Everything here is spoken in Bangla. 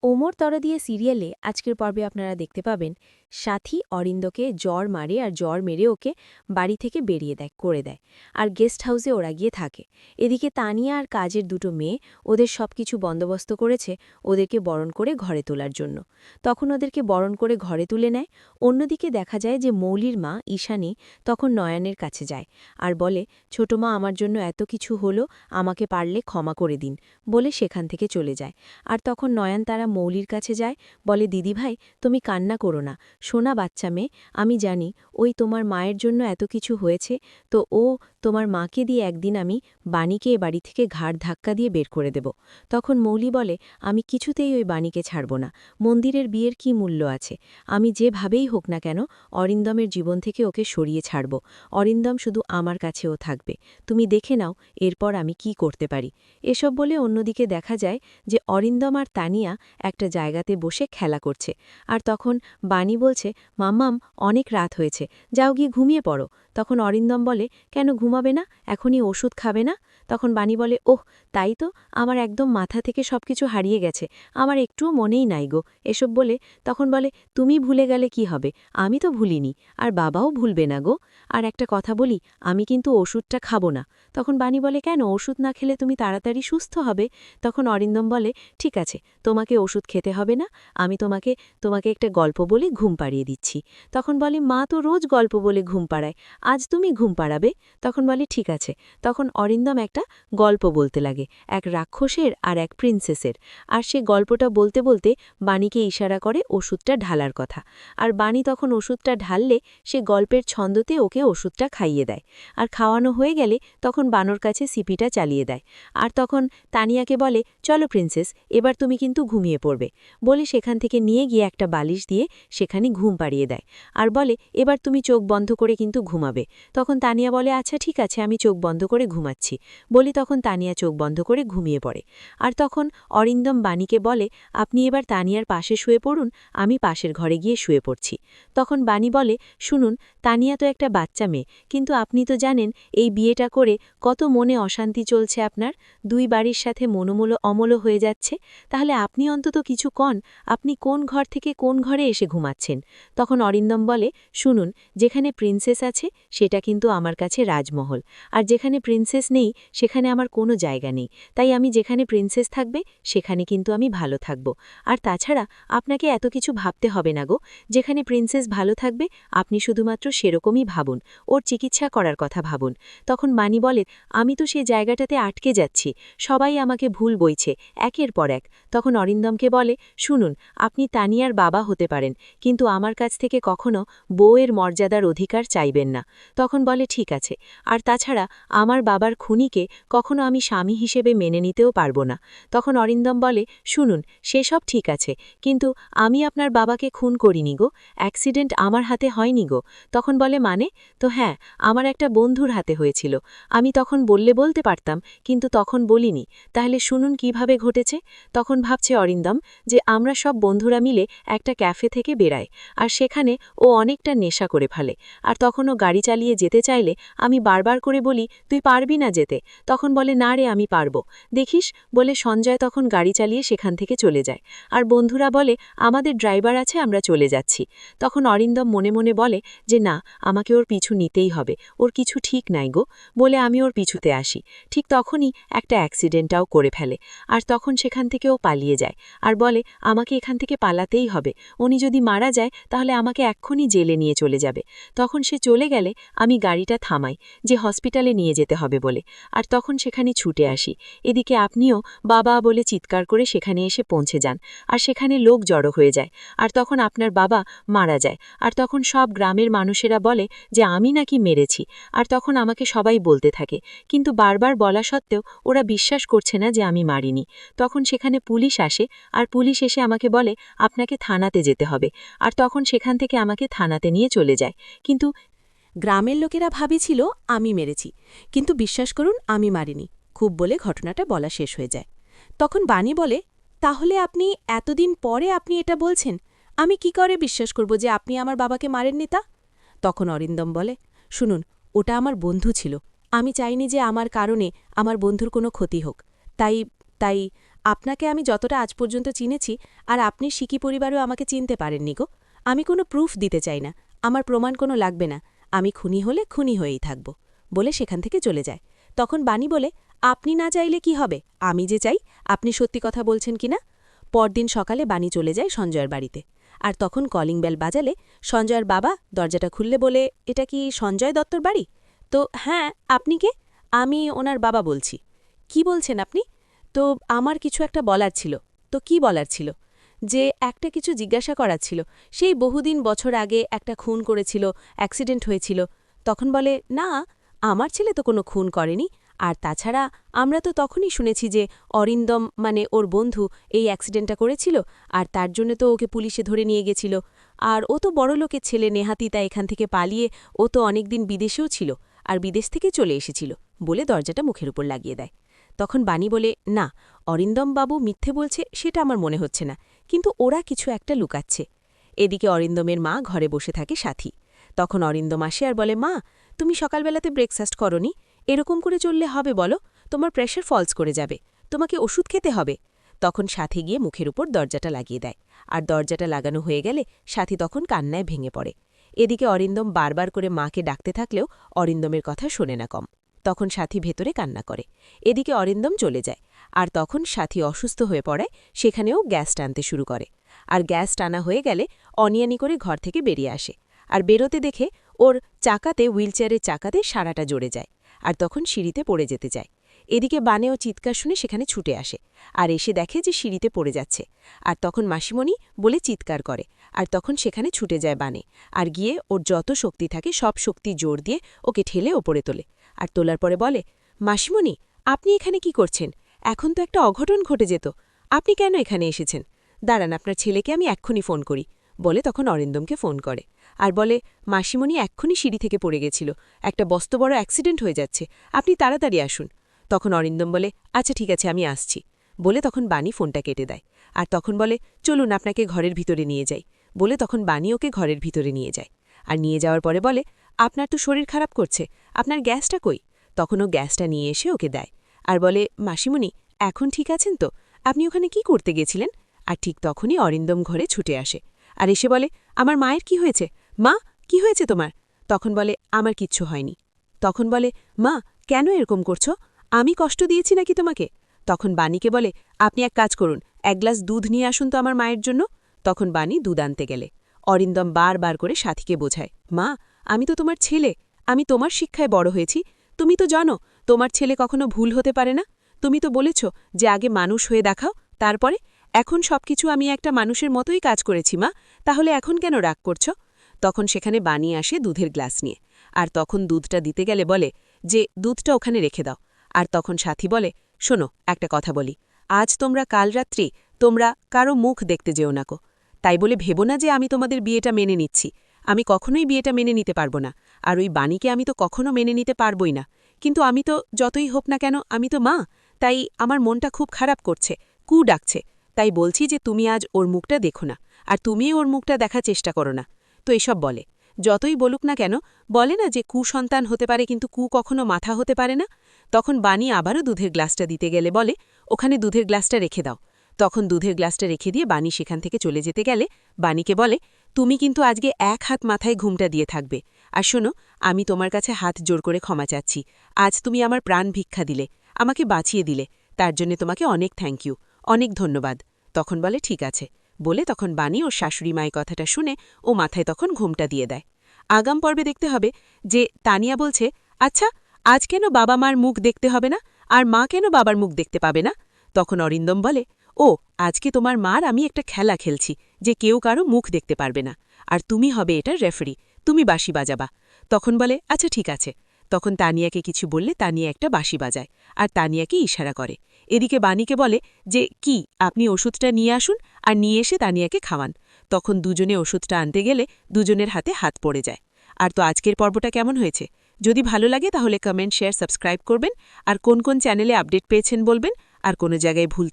ওমর তরদিয়ে সিরিয়ালে আজকের পর্বে আপনারা দেখতে পাবেন সাথী অরিন্দকে জ্বর মারে আর জ্বর মেরে ওকে বাড়ি থেকে বেরিয়ে দেয় আর গেস্ট হাউসে ওরা গিয়ে থাকে। এদিকে তানিয়া আর কাজের দুটো মেয়ে ওদের সবকিছু বন্দোবস্ত করেছে ওদেরকে বরণ করে ঘরে তোলার জন্য। তখন ওদেরকে বরণ করে ঘরে তুলে নেয়। অন্যদিকে দেখা যায় যে মৌলির মা ঈশানী তখন নয়নের কাছে যায় আর বলে, ছোট মা, আমার জন্য এত কিছু হলো, আমাকে পারলে ক্ষমা করে দিন, বলে সেখান থেকে চলে যায়। আর তখন নয়ন তারা মৌলির কাছে যায়, বলে, দিদিভাই, তুমি কান্না করো না, সোনা বাচ্চা মেয়ে, আমি জানি ওই তোমার মায়ের জন্য এত কিছু হয়েছে, তো তোমার মাকে দিয়ে একদিন আমি বাণীকে এ বাড়ি থেকে ঘাড় ধাক্কা দিয়ে বের করে দেব। তখন মৌলি বলে, আমি কিছুতেই ওই বাণীকে ছাড়ব না, মন্দিরের বিয়ের কি মূল্য আছে, আমি যেভাবেই হোক না কেন অরিন্দমের জীবন থেকে ওকে সরিয়ে ছাড়ব, অরিন্দম শুধু আমার কাছেও থাকবে, তুমি দেখে নাও এরপর আমি কি করতে পারি। এসব বলে অন্যদিকে দেখা যায় যে অরিন্দম আর তানিয়া একটা জায়গাতে বসে খেলা করছে। আর তখন বাণী বলছে, মাম্মাম, অনেক রাত হয়েছে, যাও গিয়ে ঘুমিয়ে পড়ো। তখন অরিন্দম বলে, কেন ঘুমাবে না, এখনই ওষুধ খাবে না? তখন বাণী বলে, ওহ, তাই তো, আমার একদম মাথা থেকে সবকিছু হারিয়ে গেছে, আমার একটুও মনেই নাই গো। এসব বলে তখন বলে, তুমি ভুলে গেলে কি হবে, আমি তো ভুলিনি, আর বাবাও ভুলবে না গো। আর একটা কথা বলি, আমি কিন্তু ওষুধটা খাবো না। তখন বাণী বলে, কেন, ওষুধ না খেলে তুমি তাড়াতাড়ি সুস্থ হবে। তখন অরিন্দম বলে, ঠিক আছে, তোমাকে ওষুধ খেতে হবে না, আমি তোমাকে তোমাকে একটা গল্প বলে ঘুম পাড়িয়ে দিচ্ছি। তখন বলে, মা তো রোজ গল্প বলে ঘুম পাড়ায়, আজ তুমি ঘুম পাড়াবে? তখন বলে, ঠিক আছে। তখন অরিন্দম একটা গল্প বলতে লাগে, এক রাক্ষসের আর এক প্রিন্সেসের। আর সে গল্পটা বলতে বলতে বাণীকে ইশারা করে ওষুধটা ঢালার কথা। আর বাণী তখন ওষুধটা ঢাললে সে গল্পের ছন্দতে ওকে ওষুধটা খাইয়ে দেয়। আর খাওয়ানো হয়ে গেলে তখন বানর কাছে সিপিটা চালিয়ে দেয়। আর তখন তানিয়াকে বলে, চলো প্রিন্সেস, এবার তুমি কিন্তু ঘুমিয়ে পড়বে, বলে সেখান থেকে নিয়ে গিয়ে একটা বালিশ দিয়ে সেখানে ঘুম পাড়িয়ে দেয়। আর বলে, এবার তুমি চোখ বন্ধ করে কিন্তু ঘুমাবে। তখন তানিয়া বলে, আচ্ছা ঠিক আছে, আমি চোখ বন্ধ করে ঘুমাচ্ছি, বলি তখন তানিয়া চোখ বন্ধ করে ঘুমিয়ে পড়ে। আর তখন অরিন্দম বাণীকে বলে, আপনি এবার তানিয়ার পাশে শুয়ে পড়ুন, আমি পাশের ঘরে গিয়ে শুয়ে পড়ছি। তখন বাণী বলে, শুনুন, তানিয়া তো একটা বাচ্চা মেয়ে, কিন্তু আপনি তো জানেন এই বিয়েটা করে কত মনে অশান্তি চলছে আপনার, দুই বাড়ির সাথে মনোমূল অমল হয়ে যাচ্ছে, তাহলে আপনি অন্তত কিছু কন, আপনি কোন ঘর থেকে কোন ঘরে এসে ঘুমাচ্ছেন? তখন অরিন্দম বলে, শুনুন, যেখানে প্রিন্সেস আছে সেটা কিন্তু আমার কাছে রাজমহল, আর যেখানে প্রিন্সেস নেই সেখানে আমার কোনো জায়গা নেই, তাই আমি যেখানে প্রিন্সেস থাকবে সেখানে কিন্তু আমি ভালো থাকব। আর তাছাড়া আপনাকে এত কিছু ভাবতে হবে না গো, যেখানে প্রিন্সেস ভালো থাকবে আপনি শুধুমাত্র সেরকমই ভাবুন, ওর চিকিৎসা করার কথা ভাবুন। তখন বাণী বলে, আমি তো সে জায়গাটাতে আটকে যাচ্ছি, সবাই আমাকে ভুল বইছে একের পর এক। তখন অরিন্দমকে বলে, শুনুন, আপনি তানিয়ার বাবা হতে পারেন, কিন্তু আমার কাছ থেকে কখনো বউয়ের মর্যাদার অধিকার চাইবেন না। তখন বলে, ঠিক আছে, আর তাছাড়া আমার বাবার খুনিকে কখনো আমি স্বামী হিসেবে মেনে নিতেও পারবো না। তখন অরিন্দম বলে, শুনুন, সেসব ঠিক আছে, কিন্তু আমি আপনার বাবাকে খুন করিনি গো, অ্যাক্সিডেন্ট আমার হাতে হয়নি গো। তখন বলে, মানে? তো হ্যাঁ, আমার একটা বন্ধুর হাতে হয়েছিল, আমি তখন বলতে পারতাম, কিন্তু তখন বলিনি। তাহলে শুনুন কিভাবে ঘটেছে। তখন ভাবছে অরিন্দম যে আমরা সব বন্ধুরা মিলে একটা ক্যাফে থেকে বেড়াই, আর সেখানে ও অনেকটা নেশা করে ফেলে, আর তখন ও গাড়ি চালিয়ে যেতে চাইলে আমি বারবার করে বলি, তুই পারবি না যেতে। তখন বলে, না রে, আমি পারবো, দেখিস, বলে সঞ্জয় তখন গাড়ি চালিয়ে সেখান থেকে চলে যায়। আর বন্ধুরা বলে, আমাদের ড্রাইভার আছে, আমরা চলে যাচ্ছি। তখন অরিন্দম মনে মনে বলে যে না, আমাকে ওর পিছু নিতেই হবে, ওর কিছু ঠিক নাই গো, বলে আমি ওর পিছুতে আসি। ঠিক তখনই একটা অ্যাক্সিডেন্টটাও করে ফেলে, আর তখন সেখান থেকে ও পালিয়ে যায়। আর বলে, আমাকে এখান থেকে পালাতেই হবে, উনি যদি মারা যায় তাহলে আমাকে এক্ষুনি জেলে নিয়ে চলে যাবে। তখন সে চলে গেলে আমি গাড়িটা থামাই, যে হসপিটালে নিয়ে যেতে হবে বলে। আর তখন সেখানে ছুটে আসি, এদিকে আপনিও বাবা বলে চিৎকার করে সেখানে এসে পৌঁছে যান, আর সেখানে লোক জড়ো হয়ে যায়। আর তখন আপনার বাবা মারা যায়, আর তখন সব গ্রামের মানুষেরা বলে যে আমি নাকি মেরেছি। আর তখন আমাকে সবাই বলতে থাকে, কিন্তু বারবার বলা সত্ত্বেও ওরা বিশ্বাস করছে না যে আমি মারিনি। তখন সেখানে পুলিশ আসে, আর পুলিশ এসে আমাকে বলে, আপনাকে থানাতে যেতে হবে। আর তখন সেখান থেকে আমাকে থানাতে নিয়ে চলে যায়। কিন্তু গ্রামের লোকেরা ভাবেছিল আমি মেরেছি, কিন্তু বিশ্বাস করুন আমি মারিনি, খুব বলে ঘটনাটা বলা শেষ হয়ে যায়। তখন বাণী বলে, তাহলে আপনি এতদিন পরে আপনি এটা বলছেন, আমি কি করে বিশ্বাস করব যে আপনি আমার বাবাকে মারেননি তা? তখন অরিন্দম বলে, শুনুন, ওটা আমার বন্ধু ছিল, আমি চাইনি যে আমার কারণে আমার বন্ধুর কোনো ক্ষতি হোক, তাই তাই আপনাকে আমি যতটা আজ পর্যন্ত চিনেছি আর আপনি শিকি পরিবারও আমাকে চিনতে পারেননি গো। আমি কোনো প্রুফ দিতে চাই না, আমার প্রমাণ কোনো লাগবে না, আমি খুনি হলে খুনি হয়েই থাকব, বলে সেখান থেকে চলে যায়। তখন বাণী বলে, আপনি না চাইলে কি হবে, আমি যে চাই। আপনি সত্যি কথা বলছেন কিনা? পরদিন সকালে বাণী চলে যায় সঞ্জয়ের বাড়িতে। আর তখন কলিং বেল বাজালে সঞ্জয়ের বাবা দরজাটা খুললে বলে, এটা কি সঞ্জয় দত্তর বাড়ি? তো হ্যাঁ, আপনি কে? আমি ওনার বাবা বলছি। কি বলছেন আপনি? তো আমার কিছু একটা বলার ছিল। তো কি বলার ছিল? যে একটা কিছু জিজ্ঞাসা করার ছিল। সেই বহুদিন বছর আগে একটা খুন করেছিল, অ্যাক্সিডেন্ট হয়েছিল। তখন বলে, না, আমার ছেলে তো কোনো খুন করেনি। আর তাছাড়া আমরা তো তখনই শুনেছি যে অরিন্দম মানে ওর বন্ধু এই অ্যাক্সিডেন্টটা করেছিল, আর তার জন্য তো ওকে পুলিশে ধরে নিয়ে গেছিল। আর ও তো বড়লোকের ছেলে, নেহাতি তা এখান থেকে পালিয়ে ও তো অনেকদিন বিদেশেও ছিল, আর বিদেশ থেকে চলে এসেছিল, বলে দরজাটা মুখের উপর লাগিয়ে দেয়। তখন বাণী বলে, না, অরিন্দম বাবু মিথ্যে বলছে সেটা আমার মনে হচ্ছে না, কিন্তু ওরা কিছু একটা লুকাচ্ছে। এদিকে অরিন্দমের মা ঘরে বসে থাকে সাথী। তখন অরিন্দম আসে আর বলে, মা, তুমি সকালবেলাতে ব্রেকফাস্ট করনি, এরকম করে চললে হবে বলো? তোমার প্রেশার ফলস করে যাবে, তোমাকে ওষুধ খেতে হবে। তখন সাথী গিয়ে মুখের উপর দরজাটা লাগিয়ে দেয়। আর দরজাটা লাগানো হয়ে গেলে সাথী তখন কান্নায় ভেঙে পড়ে। এদিকে অরিন্দম বারবার করে মাকে ডাকতে থাকলেও অরিন্দমের কথা শোনে না কম। তখন সাথী ভেতরে কান্না করে। এদিকে অরিন্দম চলে যায়। আর তখন সাথী অসুস্থ হয়ে পড়ায় সেখানেও গ্যাস টানতে শুরু করে। আর গ্যাস টানা হয়ে গেলে অনিয়ানি করে ঘর থেকে বেরিয়ে আসে। আর বেরোতে দেখে ওর চাকাতে, হুইলচেয়ারের চাকাতে সারাটা জড়ে যায়। আর তখন সিঁড়িতে পড়ে যেতে যায়। এদিকে বানেও চিৎকার শুনে সেখানে ছুটে আসে। আর এসে দেখে যে সিঁড়িতে পড়ে যাচ্ছে। আর তখন মাসিমণি বলে চিৎকার করে। আর তখন সেখানে ছুটে যায় বানে। আর গিয়ে ওর যত শক্তি থাকে সব শক্তি জোর দিয়ে ওকে ঠেলে ওপরে তোলে। আর তোলার পরে বলে, মাসিমণি, আপনি এখানে কি করছেন? এখন তো একটা অঘটন ঘটে যেত। আপনি কেন এখানে এসেছেন? দাঁড়ান, আপনার ছেলেকে আমি এক্ষুনি ফোন করি, বলে তখন অরিন্দমকে ফোন করে। আর বলে, মাসিমণি এক্ষুনি সিঁড়ি থেকে পড়ে গেছিল, একটা বড় অ্যাক্সিডেন্ট হয়ে যাচ্ছে, আপনি তাড়াতাড়ি আসুন। তখন অরিন্দম বলে, আচ্ছা ঠিক আছে, আমি আসছি, বলে তখন বাণী ফোনটা কেটে দেয়। আর তখন বলে, চলুন আপনাকে ঘরের ভিতরে নিয়ে যাই, বলে তখন বাণী ওকে ঘরের ভিতরে নিয়ে যায়। আর নিয়ে যাওয়ার পরে বলে, আপনার তো শরীর খারাপ করছে, আপনার গ্যাসটা কই? তখন ও গ্যাসটা নিয়ে এসে ওকে দেয়। আর বলে, মাসিমণি, এখন ঠিক আছেন তো? আপনি ওখানে কি করতে গেছিলেন? আর ঠিক তখনই অরিন্দম ঘরে ছুটে আসে। আর এসে বলে, আমার মায়ের কি হয়েছে? মা, কি হয়েছে তোমার? তখন বলে, আমার কিচ্ছু হয়নি। তখন বলে, মা, কেন এরকম করছো? আমি কষ্ট দিয়েছি নাকি তোমাকে? তখন বাণীকে বলে, আপনি এক কাজ করুন, এক গ্লাস দুধ নিয়ে আসুন তো আমার মায়ের জন্য। তখন বাণী দুধ আনতে গেলে অরিন্দম বারবার করে সাথীকে বোঝায়, মা, আমি তো তোমার ছেলে, আমি তোমার শিক্ষায় বড় হয়েছি, তুমি তো জানো তোমার ছেলে কখনো ভুল হতে পারে না। তুমি তো বলেছ যে আগে মানুষ হয়ে দেখাও, তারপরে? এখন সবকিছু আমি একটা মানুষের মতোই কাজ করেছি মা, তাহলে এখন কেন রাগ করছ? তখন সেখানে বাণী আসে দুধের গ্লাস নিয়ে। আর তখন দুধটা দিতে গেলে বলে যে দুধটা ওখানে রেখে দাও। আর তখন সাথী বলে, শোনো, একটা কথা বলি, আজ তোমরা কাল রাত্রি তোমরা কারো মুখ দেখতে যেও নাকো। তাই বলে ভেবো না যে আমি তোমাদের বিয়েটা মেনে নিচ্ছি, আমি কখনোই বিয়েটা মেনে নিতে পারবো না। আর ওই বাণীকে আমি তো কখনো মেনে নিতে পারবই না। কিন্তু আমি তো যতই হোক না কেন আমি তো মা, তাই আমার মনটা খুব খারাপ করছে, কু ডাকছে। তাই বলছি যে তুমি আজ ওর মুখটা দেখো না, আর তুমিও ওর মুখটা দেখার চেষ্টা করো না। তো এসব বলে, যতই বলুক না কেন, বলে না যে কুসন্তান হতে পারে কিন্তু কু কখনো মাথা হতে পারে না। তখন বাণী আবারও দুধের গ্লাসটা দিতে গেলে বলে, ওখানে দুধের গ্লাসটা রেখে দাও। তখন দুধের গ্লাসটা রেখে দিয়ে বাণী সেখান থেকে চলে যেতে গেলে বাণীকে বলে, তুমি কিন্তু আজকে এক হাত মাথায় ঘুমটা দিয়ে থাকবে। আর শোনো, আমি তোমার কাছে হাত জোর করে ক্ষমা চাচ্ছি, আজ তুমি আমার প্রাণ ভিক্ষা দিলে, আমাকে বাঁচিয়ে দিলে, তার জন্য তোমাকে অনেক থ্যাংক ইউ, অনেক ধন্যবাদ। তখন বলে, ঠিক আছে, বলে তখন বাণী ওর শাশুড়ি মায়ের কথাটা শুনে ও মাথায় তখন ঘুমটা দিয়ে দেয়। আগাম পর্বে দেখতে হবে যে তানিয়া বলছে, আচ্ছা, আজ কেন বাবা মার মুখ দেখতে হবে না, আর মা কেন বাবার মুখ দেখতে পাবে না? তখন অরিন্দম বলে, ও, আজকে তোমার মার আমি একটা খেলা খেলছি যে কেউ কারো মুখ দেখতে পারবে না, আর তুমি হবে এটার রেফারি, তুমি বাঁশি বাজাবা। তখন বলে, আচ্ছা ঠিক আছে। তখন তানিয়াকে কিছু বললে তানিয়া একটা বাঁশি বাজায়, আর তানিয়াকে ইশারা করে। এদিকে বাণীকে বলে যে, কি, আপনি ওষুধটা নিয়ে আসুন, আর নিয়ে এসে তানিয়াকে খাওয়ান। তখন দুজনে ওষুধটা আনতে গেলে দুজনের হাতে হাত পড়ে যায়। আর তো আজকের পর্বটা কেমন হয়েছে? যদি ভালো লাগে তাহলে কমেন্ট, শেয়ার, সাবস্ক্রাইব করবেন। আর কোন কোন চ্যানেলে আপডেট পেয়েছেন বলবেন, আর কোনো জায়গায় ভুল